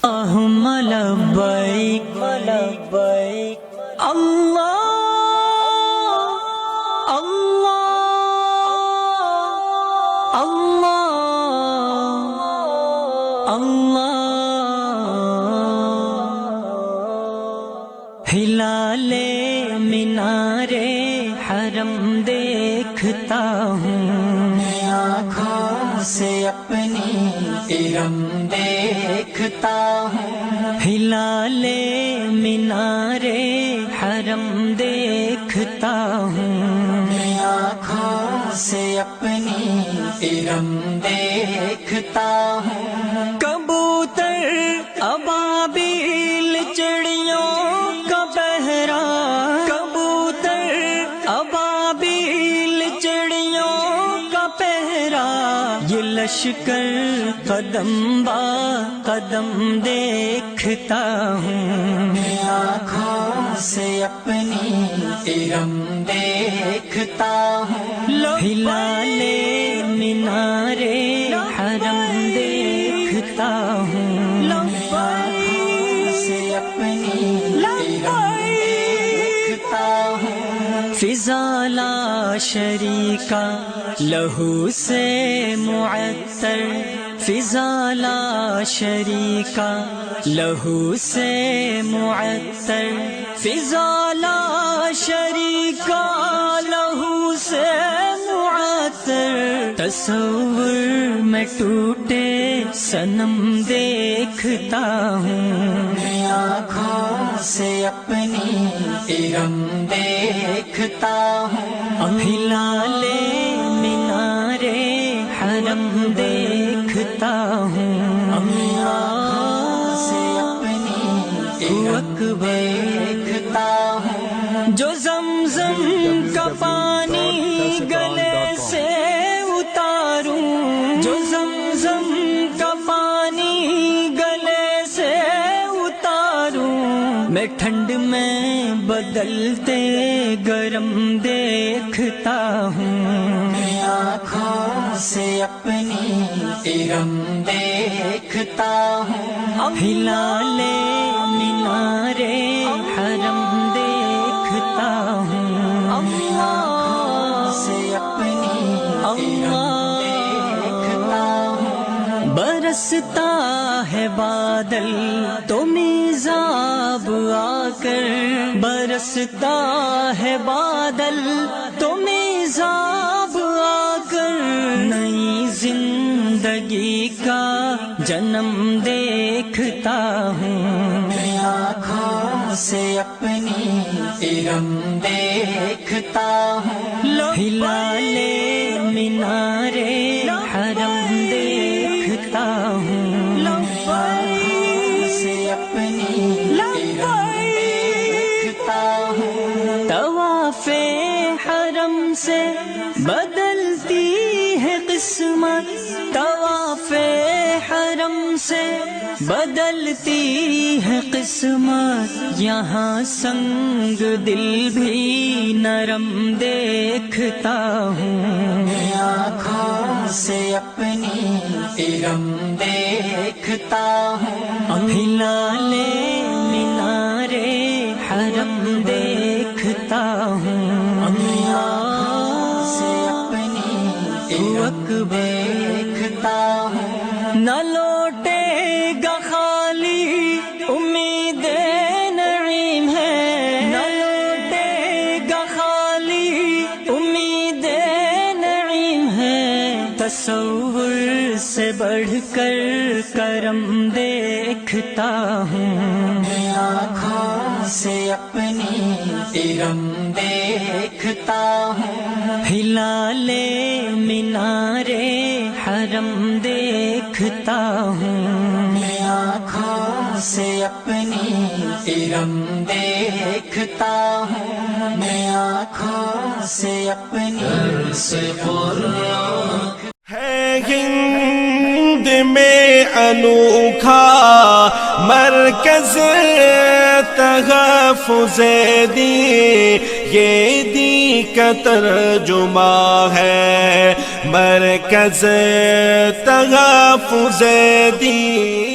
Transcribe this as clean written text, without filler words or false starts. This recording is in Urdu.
اللہم لبیک لبیک اللہ اللہ اللہ اللہ ہلال مینار حرم دیکھتا ہوں آنکھوں سے اپنی ارم دیکھتا ہوں ہلال مینار حرم دیکھتا ہوں آنکھوں سے اپنی ارم دیکھتا ہوں کبوتر ابابیل چڑیوں کا پہرا کبوتر ابابیل چڑیوں کا پہرا یہ لشکر قدم با قدم دیکھتا ہوں آنکھوں سے اپنی ارم دیکھتا ہوں ہلال مینار حرم دیکھتا ہوں آنکھوں سے اپنی ارم دیکھتا ہوں فضا لا شریکا لہو سے معطر فضا لا شریکا لہو سے معطر فضا لا شریکا لہو سے معطر تصور میں ٹوٹے صنم دیکھتا ہوں آنکھوں سے اپنی ارم دیکھتا ہوں ہلال مینار حرم دیکھتا ہوں سے اپنی ارم دیکھتا ہوں جو زمزم کا پانی گلے سے اتاروں جو زمزم کا پانی گلے سے اتاروں میں ٹھنڈ میں بدلتے گرم دیکھتا ہوں آنکھوں سے اپنی ارم دیکھتا ہوں ہلال مینار حرم دیکھتا ہوں آنکھوں سے اپنی ارم دیکھتا ہوں برستا ہے بادل تو میزاب آ کر برستا ہے بادل تو میزاب آ کر نئی زندگی کا جنم دیکھتا ہوں آنکھوں سے اپنی ارم دیکھتا ہوں ہلال مینار حرم دیکھتا ہوں آنکھوں سے اپنی ارم دیکھتا ہوں طواف حرم سے بدلتی ہے قسمت طواف حرم سے بدلتی ہے قسمت یہاں سنگ دل بھی نرم دیکھتا ہوں آنکھوں سے اپنی ارم دیکھتا ہوں ہلال مینار حرم دیکھتا ہوں سے اپنی ارم دیکھتا ہوں نہ لوٹے گا خالی امید نعیم ہے نہ لوٹے گا خالی امید نعیم ہے تصور سے بڑھ کر کرم دیکھتا ہوں آنکھوں سے اپنی ارم دیکھتا ہوں ہلال مینار حرم دیکھتا ہوں آنکھوں سے اپنی ارم دیکھتا ہوں آنکھوں سے اپنی ہے ہند میں انوکھا مرکز تحفظ دی، یہ دی کا ترجمہ ہے مرکز تحفظ دی۔